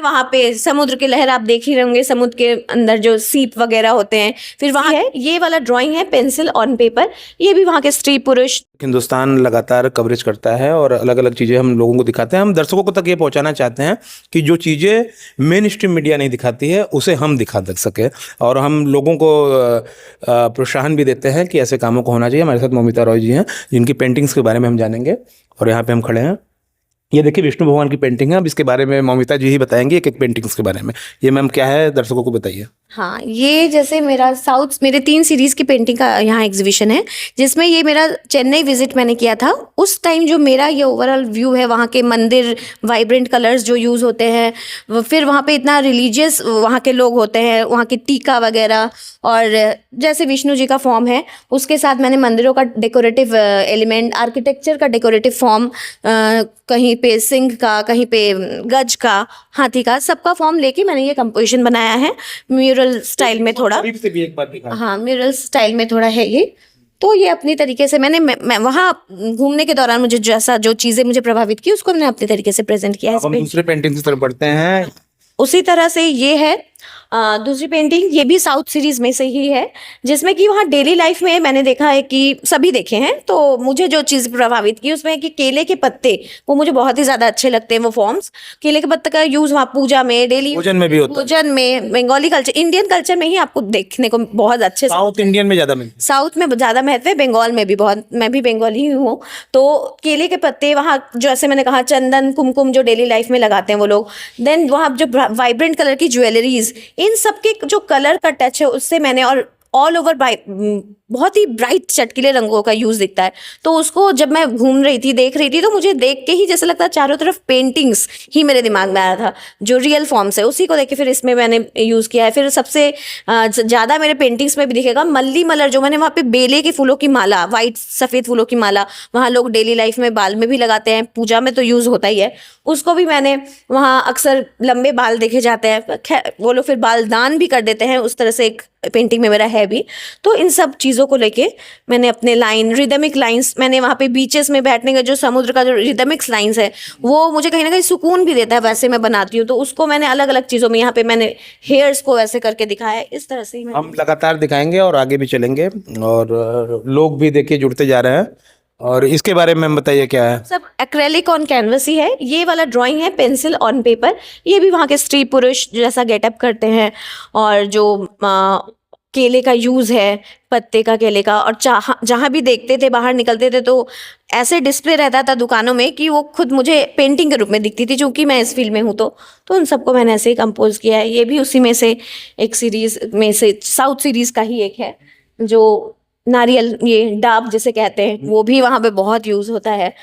वहाँ पे समुद्र की लहर आप देख ही रहे होंगे, समुद्र के अंदर जो सीप वगैरह होते हैं। फिर वहाँ है ये वाला ड्राइंग है पेंसिल ऑन पेपर, ये भी वहाँ के स्त्री पुरुष। हिंदुस्तान लगातार कवरेज करता है और अलग अलग चीज़ें हम लोगों को दिखाते हैं। हम दर्शकों को तक ये पहुंचाना चाहते हैं कि जो चीज़ें मेन स्ट्रीम मीडिया नहीं दिखाती है उसे हम दिखा सके, और हम लोगों को प्रोत्साहन भी देते हैं कि ऐसे कामों को होना चाहिए। हमारे साथ मौमिता रॉय जी हैं जिनकी पेंटिंग्स के बारे में हम जानेंगे, और यहाँ पे हम खड़े हैं। ये देखिए विष्णु भगवान की पेंटिंग है। अब इसके बारे में मौमिता जी ही बताएंगे एक एक पेंटिंग्स के बारे में। ये मैम क्या है, दर्शकों को बताइए। हाँ, ये जैसे मेरे 3 सीरीज की पेंटिंग का यहाँ एग्जीबिशन है, जिसमें ये मेरा चेन्नई विजिट मैंने किया था। उस टाइम जो मेरा ये ओवरऑल व्यू है, वहाँ के मंदिर, वाइब्रेंट कलर्स जो यूज़ होते हैं, फिर वहाँ पे इतना रिलीजियस वहाँ के लोग होते हैं, वहाँ के टीका वगैरह, और जैसे विष्णु जी का फॉर्म है उसके साथ मैंने मंदिरों का डेकोरेटिव एलिमेंट, आर्किटेक्चर का डेकोरेटिव फॉर्म, कहीं पे सिंह का, कहीं पे गज का, हाथी का, सबका फॉर्म लेके मैंने ये कंपोजिशन बनाया है। म्यूरल स्टाइल में थोड़ा, से भी एक बार दिखा। हाँ म्यूरल स्टाइल में थोड़ा है ये। तो ये अपनी तरीके से मैं वहाँ घूमने के दौरान मुझे जैसा जो चीज़ें मुझे प्रभावित की उसको मैंने अपने तरीके से प्रेजेंट किया है। हम दूसरे पेंटिंग की तरफ बढ़ते हैं। उसी तरह से ये है दूसरी पेंटिंग, ये भी साउथ सीरीज में से ही है, जिसमें कि वहाँ डेली लाइफ में मैंने देखा है कि सभी देखे हैं, तो मुझे जो चीज़ प्रभावित की उसमें है कि केले के पत्ते, वो मुझे बहुत ही ज़्यादा अच्छे लगते हैं वो फॉर्म्स। केले के पत्ते का यूज़ वहाँ पूजा में, डेली भोजन में भी होता है। भोजन में, बंगाली कल्चर, इंडियन कल्चर में ही आपको देखने को बहुत अच्छे से। साउथ इंडियन में ज़्यादा मिलता है। साउथ में ज़्यादा महत्व है, बंगाल में भी बहुत, मैं भी बंगाली ही हूँ। तो केले के पत्ते वहाँ, जैसे मैंने कहा, चंदन कुमकुम जो डेली लाइफ में लगाते हैं वो लोग, देन वहाँ जो वाइब्रेंट कलर की ज्वेलरीज, इन सब के जो कलर का टच है उससे मैंने, और ऑल ओवर बहुत ही ब्राइट चटकीले रंगों का यूज दिखता है। तो उसको जब मैं घूम रही थी, देख रही थी, तो मुझे देख के ही जैसे लगता है चारों तरफ पेंटिंग्स ही मेरे दिमाग में आया था, जो रियल फॉर्म्स है उसी को देख के फिर इसमें मैंने यूज़ किया है। फिर सबसे ज़्यादा मेरे पेंटिंग्स में भी दिखेगा मल्ली मलर, जो मैंने वहाँ पे बेले के फूलों की माला, वाइट सफ़ेद फूलों की माला, वहाँ लोग डेली लाइफ में बाल में भी लगाते हैं, पूजा में तो यूज़ होता ही है, उसको भी मैंने वहाँ, अक्सर लंबे बाल देखे जाते हैं, वो लोग फिर बाल दान भी कर देते हैं, उस तरह से एक पेंटिंग में मेरा है भी। तो इन सब चीज़ों को लेके मैंने अपने लाइन, रिदमिक लाइंस, मैंने वहाँ पे बीचेस में बैठने का जो समुद्र का जो रिदमिक्स लाइंस है वो मुझे कहीं ना कहीं सुकून भी देता है, वैसे मैं बनाती हूँ। तो उसको मैंने अलग अलग चीज़ों में, यहाँ पे मैंने हेयर्स को वैसे करके दिखाया है, इस तरह से ही हम लगातार दिखाएंगे और आगे भी चलेंगे, और लोग भी देखिए जुड़ते जा रहे हैं। और इसके बारे में बताइए क्या है। सब एक्रेलिक ऑन कैनवस ही है। ये वाला ड्राइंग है पेंसिल ऑन पेपर, ये भी वहाँ के स्त्री पुरुष जैसा गेटअप करते हैं, और जो केले का यूज़ है, पत्ते का, केले का, और जहाँ भी देखते थे, बाहर निकलते थे तो ऐसे डिस्प्ले रहता था दुकानों में कि वो खुद मुझे पेंटिंग के रूप में दिखती थी, क्योंकि मैं इस फील्ड में हूँ। तो उन सबको मैंने ऐसे ही कंपोज किया है। ये भी उसी में से एक सीरीज में से, साउथ सीरीज का ही एक है, जो नारियल, ये डाब जिसे कहते हैं, वो भी वहाँ पे बहुत यूज होता है।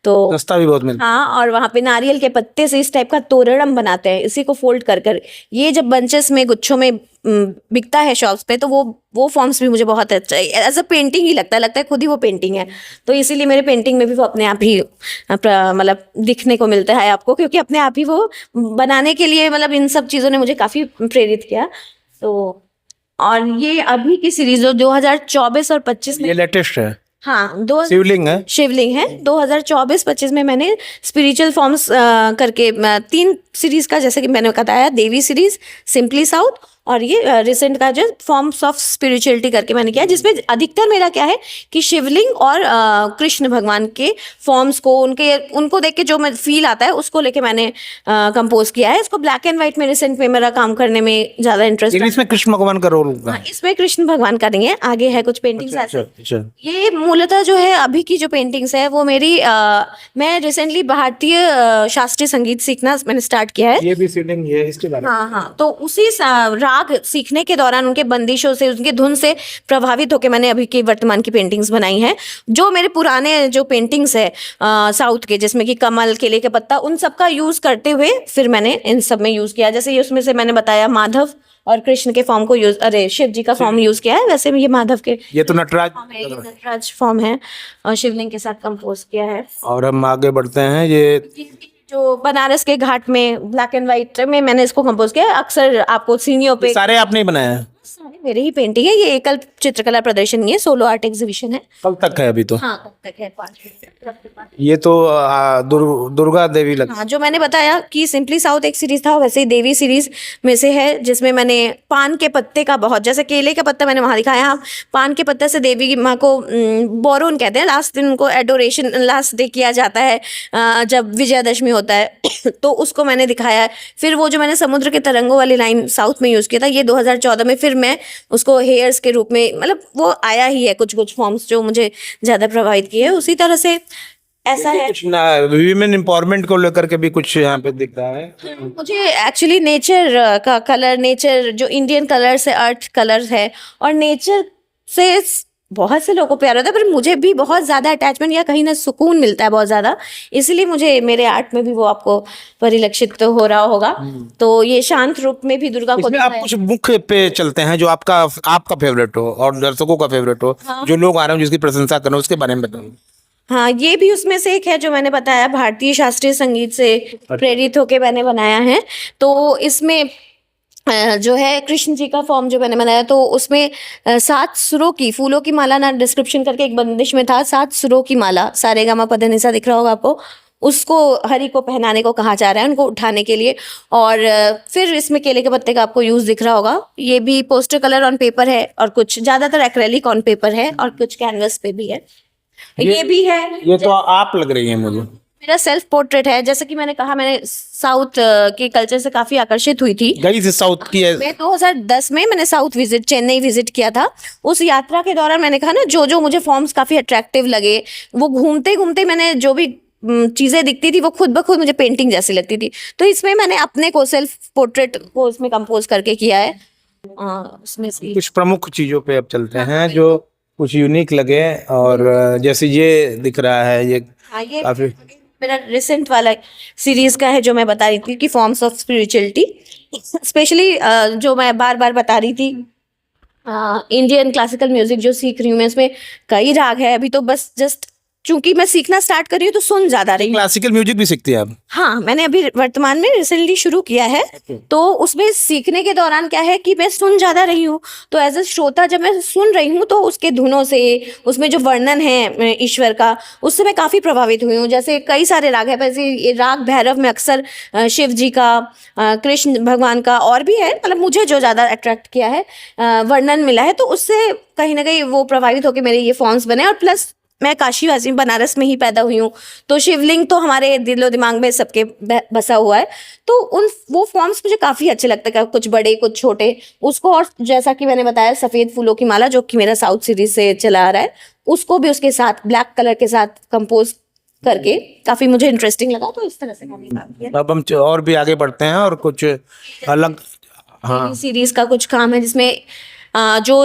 तो सस्ता भी बहुत मिलता है। हाँ, और वहाँ पे नारियल के पत्ते से इस टाइप का तोरणम बनाते हैं, इसी को फोल्ड कर कर, ये जब बंचेस में, गुच्छों में बिकता है शॉप्स पे, तो वो फॉर्म्स भी मुझे बहुत अच्छा एज अ पेंटिंग ही लगता है खुद ही वो पेंटिंग है। तो इसीलिए मेरे पेंटिंग में भी वो अपने आप ही मतलब दिखने को मिलता है आपको, क्योंकि अपने आप ही वो बनाने के लिए, मतलब इन सब चीज़ों ने मुझे काफ़ी प्रेरित किया। तो और ये अभी की सीरीज जो 2024 और 25 में, ये लेटेस्ट है। हाँ, शिवलिंग है 2024-25 में मैंने स्पिरिचुअल फॉर्म्स करके 3 सीरीज का, जैसे कि मैंने बताया, देवी सीरीज, सिंपली साउथ, और ये रिसेंट का जो फॉर्म्स ऑफ स्पिरिचुअलिटी करके मैंने किया, जिसमें अधिकतर मेरा क्या है कि शिवलिंग और कृष्ण भगवान के फॉर्म्स को, उनको देख के जो मैं फील आता है उसको लेके मैंने कंपोज किया है। इसको ब्लैक एंड व्हाइट में रिसेंट में मेरा काम करने में ज़्यादा इंटरेस्ट है। इसमें कृष्ण भगवान का रोल होगा। इसमें कृष्ण भगवान का नहीं है, आगे है कुछ पेंटिंग्स ऐसे। ये मूलतः जो है अभी की जो पेंटिंग्स है वो मेरी, मैं रिसेंटली भारतीय शास्त्रीय संगीत सीखना मैंने स्टार्ट किया है। ये भी शिवलिंग है, इसके बारे में। हाँ, तो उसी राग सीखने के दौरान उनके बंदिशों से, उनके धुन से प्रभावित होकर मैंने अभी की वर्तमान की पेंटिंग्स बनाई हैं। जो मेरे पुराने जो पेंटिंग्स है साउथ के, जिसमें कि कमल, केले के पत्ता, उन सब का यूज करते हुए फिर मैंने इन सब में यूज किया। जैसे उसमें से मैंने बताया माधव और कृष्ण के फॉर्म को यूज, शिव जी का फॉर्म यूज किया है, वैसे में ये माधव के, ये तो नटराज फॉर्म है, और शिवलिंग के साथ कंपोज किया है। और हम आगे बढ़ते हैं। ये जो बनारस के घाट में ब्लैक एंड व्हाइट में मैंने इसको कंपोज किया है। अक्सर आपको सीनियों पे, सारे आपने ही बनाए हैं? मेरे ही पेंटिंग है, ये एकल चित्रकला प्रदर्शन नहीं है, सोलो आर्ट एग्जीबिशन है। कब तक है अभी तो? हाँ, कब तक है? 5 ये तो दुर्गा देवी लग हाँ, जो मैंने बताया कि सिंपली साउथ एक सीरीज था, वैसे ही देवी सीरीज में से है, जिसमें मैंने पान के पत्ते का बहुत, जैसे केले का पत्ता मैंने वहाँ दिखाया, हाँ, पान के पत्ते से देवी की माँ को बोरोन कहते हैं, लास्ट दिन उनको एडोरेशन लास्ट डे किया जाता है जब विजयादशमी होता है तो उसको मैंने दिखाया है। फिर वो जो मैंने समुद्र के तरंगों वाली लाइन साउथ में यूज़ किया था, ये 2014 में फिर मैं उसको हेयर्स के रूप में, मतलब वो आया ही है कुछ कुछ फॉर्म्स जो मुझे ज़्यादा प्रभावित किए है। उसी तरह से ऐसा है, कुछ ना वीमेन एम्पावरमेंट को लेकर के भी कुछ यहाँ पे दिख रहा है। मुझे एक्चुअली नेचर का कलर, नेचर जो इंडियन कलर्स है, अर्थ कलर्स है, और नेचर से बहुत से लोगों को प्यार होता है, पर मुझे भी बहुत ज़्यादा अटैचमेंट या कहीं ना सुकून मिलता है बहुत ज़्यादा, इसलिए मुझे मेरे आर्ट में भी वो आपको परिलक्षित तो हो रहा होगा। तो ये शांत रूप में भी दुर्गा को इसमें आप कुछ मुख्य पे चलते हैं जो आपका फेवरेट हो और दर्शकों का फेवरेट हो, जो लोग आ रहे हो जिसकी प्रशंसा करें, उसके बारे में बताओ। हाँ, ये भी उसमें से एक है जो मैंने बताया, भारतीय शास्त्रीय संगीत से प्रेरित होके मैंने बनाया है। तो इसमें जो है कृष्ण जी का फॉर्म जो मैंने बनाया, तो उसमें 7 सुरों की फूलों की माला ना डिस्क्रिप्शन करके एक बंदिश में था, 7 सुरों की माला, सारेगामा पधनिसा दिख रहा होगा आपको, उसको हरि को पहनाने को कहा जा रहा है, उनको उठाने के लिए। और फिर इसमें केले के पत्ते का आपको यूज़ दिख रहा होगा। ये भी पोस्टर कलर ऑन पेपर है, और कुछ ज़्यादातर एक्रेलिक ऑन पेपर है, और कुछ कैनवस पे भी है। ये भी है, ये तो आप लग रही है मुझे। मेरा सेल्फ पोर्ट्रेट है। जैसे कि मैंने कहा, मैंने साउथ के कल्चर से काफी आकर्षित हुई थी। गई थी साउथ की है। मैं 2010 में मैंने चेन्नई विजिट किया था। उस यात्रा के दौरान मैंने कहा ना, जो जो मुझे फॉर्म्स काफी अट्रैक्टिव लगे, वो घूमते घूमते मैंने जो भी चीजें दिखती थी वो खुद ब खुद मुझे पेंटिंग जैसी लगती थी। तो इसमें मैंने अपने को सेल्फ पोर्ट्रेट को उसमें कंपोज करके किया है। उसमें से कुछ प्रमुख चीजों पे अब चलते हैं जो कुछ यूनिक लगे, और जैसे ये दिख रहा है, ये हाँ, ये काफी मेरा रिसेंट वाला सीरीज का है जो मैं बता रही थी कि फॉर्म्स ऑफ स्पिरिचुअलिटी, स्पेशली जो मैं बार बार बता रही थी, इंडियन क्लासिकल म्यूजिक जो सीख रही हूँ मैं, उसमें कई राग है। अभी तो बस जस्ट चूंकि मैं सीखना स्टार्ट कर रही हूँ तो सुन ज्यादा रही हूँ। क्लासिकल म्यूजिक भी सीखती है आप? हाँ, मैंने अभी वर्तमान में रिसेंटली शुरू किया है। तो उसमें सीखने के दौरान क्या है कि मैं सुन ज्यादा रही हूँ, तो एज अ श्रोता जब मैं सुन रही हूँ तो उसके धुनों से, उसमें जो वर्णन है ईश्वर का, उससे मैं काफी प्रभावित हुई हूँ। जैसे कई सारे राग है, वैसे ये राग भैरव में अक्सर शिव जी का, कृष्ण भगवान का, और भी है, मतलब मुझे जो ज्यादा अट्रैक्ट किया है, वर्णन मिला है, तो उससे कहीं ना कहीं वो प्रभावित होकर मेरे ये फॉर्म्स बने। और प्लस मैं काशीवासी, बनारस में ही पैदा हुई हूँ, तो शिवलिंग तो हमारे दिलो दिमाग में सबके बसा हुआ है। तो वो फॉर्म्स मुझे काफ़ी अच्छे लगते हैं, कुछ बड़े कुछ छोटे उसको। और जैसा कि मैंने बताया, सफ़ेद फूलों की माला जो कि मेरा साउथ सीरीज से चला आ रहा है, उसको भी उसके साथ ब्लैक कलर के साथ कंपोज करके काफ़ी मुझे इंटरेस्टिंग लगा। तो इस तरह से मैंने काम किया। अब हम और भी आगे बढ़ते हैं और कुछ अलग। हाँ, सीरीज का कुछ काम है जिसमें जो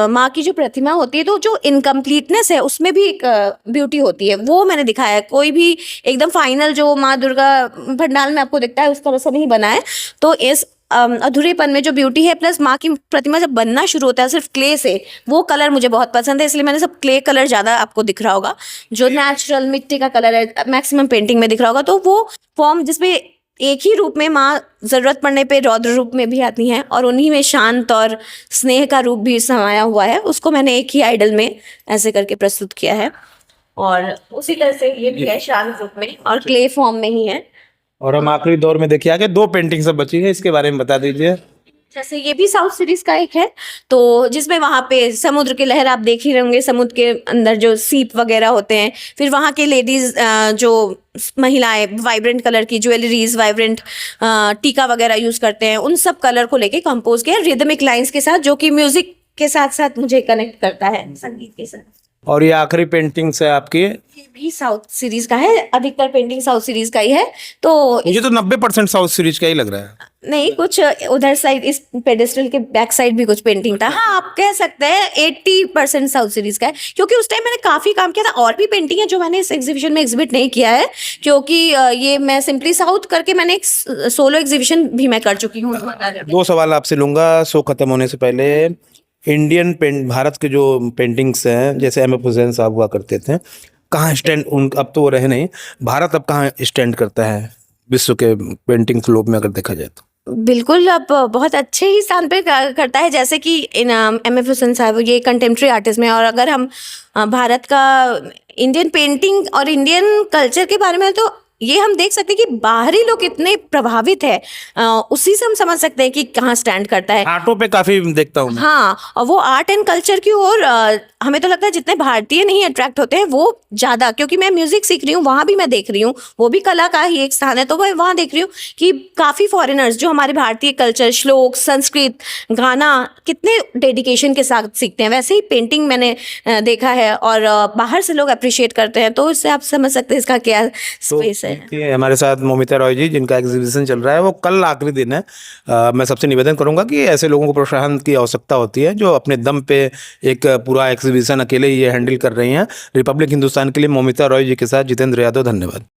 माँ की जो प्रतिमा होती है, तो जो इनकम्प्लीटनेस है उसमें भी एक ब्यूटी होती है, वो मैंने दिखाया है। कोई भी एकदम फाइनल जो माँ दुर्गा पंडाल में आपको दिखता है उस तरह से नहीं बना है। तो इस अधूरेपन में जो ब्यूटी है, प्लस माँ की प्रतिमा जब बनना शुरू होता है सिर्फ क्ले से, वो कलर मुझे बहुत पसंद है, इसलिए मैंने सब क्ले कलर ज़्यादा आपको दिख रहा होगा, जो नेचुरल मिट्टी का कलर है मैक्सिमम पेंटिंग में दिख रहा होगा। तो वो फॉर्म जिसमें एक ही रूप में माँ जरूरत पड़ने पे रौद्र रूप में भी आती हैं, और उन्हीं में शांत और स्नेह का रूप भी समाया हुआ है, उसको मैंने एक ही आइडल में ऐसे करके प्रस्तुत किया है। और उसी तरह से ये भी है शांत रूप में और क्ले फॉर्म में ही है। और हम आखिरी दौर में देखिए आगे 2 पेंटिंग सब बची है, इसके बारे में बता दीजिए। जैसे ये भी साउथ सीरीज का एक है, तो जिसमें वहाँ पे समुद्र की लहर आप देख ही रहे होंगे, समुद्र के अंदर जो सीप वगैरह होते हैं, फिर वहाँ के लेडीज जो महिलाएं वाइब्रेंट कलर की ज्वेलरीज, वाइब्रेंट टीका वगैरह यूज करते हैं, उन सब कलर को लेके कंपोज किया रिदमिक लाइंस के साथ, जो कि म्यूजिक के साथ साथ मुझे कनेक्ट करता है संगीत के साथ। और ये आखिरी पेंटिंग्स है आपकी? ये भी साउथ सीरीज का है, अधिकतर पेंटिंग साउथ सीरीज का ही है। तो मुझे तो 90% साउथ सीरीज का ही लग रहा है। नहीं, कुछ उधर साइड इस पेडेस्टल के बैक साइड भी कुछ पेंटिंग था। हाँ, आप कह सकते हैं 80% साउथ सीरीज का है, क्योंकि उस टाइम मैंने काफी काम किया था। और भी पेंटिंग है जो मैंने इस एग्जीबिशन में एग्जिबिट नहीं किया है, क्योंकि ये मैं सिंपली साउथ करके मैंने एक सोलो एग्जीबिशन भी मैं कर चुकी हूँ। 2 सवाल आपसे लूंगा शो खत्म होने से पहले। इंडियन भारत के जो पेंटिंग्स हैं, जैसे एम एफ हुसैन साहब हुआ करते थे, कहाँ स्टैंड, उन अब तो वो रहे नहीं, भारत अब कहाँ स्टैंड करता है विश्व के पेंटिंग ग्लोब में अगर देखा जाए तो? बिल्कुल, अब बहुत अच्छे ही स्थान पे करता है, जैसे कि इन एम.एफ. हुसैन साहब, ये कंटेम्प्रेरी आर्टिस्ट में। और अगर हम भारत का इंडियन पेंटिंग और इंडियन कल्चर के बारे में, तो ये हम देख सकते हैं कि बाहरी लोग कितने प्रभावित है, उसी से हम समझ सकते हैं कि कहाँ स्टैंड करता है। आर्टों पे काफी देखता हूँ मैं। हाँ, और वो आर्ट एंड कल्चर की ओर हमें तो लगता है जितने भारतीय नहीं अट्रैक्ट होते हैं वो ज़्यादा, क्योंकि मैं म्यूजिक सीख रही हूँ, वहाँ भी मैं देख रही हूँ, वो भी कला का ही एक स्थान है, तो मैं वहाँ देख रही हूँ कि काफ़ी फॉरेनर्स जो हमारे भारतीय कल्चर, श्लोक, संस्कृत, गाना कितने डेडिकेशन के साथ सीखते हैं। वैसे ही पेंटिंग मैंने देखा है, और बाहर से लोग अप्रिशिएट करते हैं, तो इससे आप समझ सकते हैं इसका क्या तो स्पेस है। देखिए, हमारे साथ मौमिता रॉय जी, जिनका एग्जीबिशन चल रहा है, वो कल आखिरी दिन है। मैं सबसे निवेदन करूंगा कि ऐसे लोगों को प्रोत्साहन की आवश्यकता होती है जो अपने दम पे एक पूरा एग्जीबिशन अकेले ये हैंडल कर रही हैं। रिपब्लिक हिंदुस्तान के लिए मौमिता रॉय जी के साथ जितेंद्र यादव, धन्यवाद।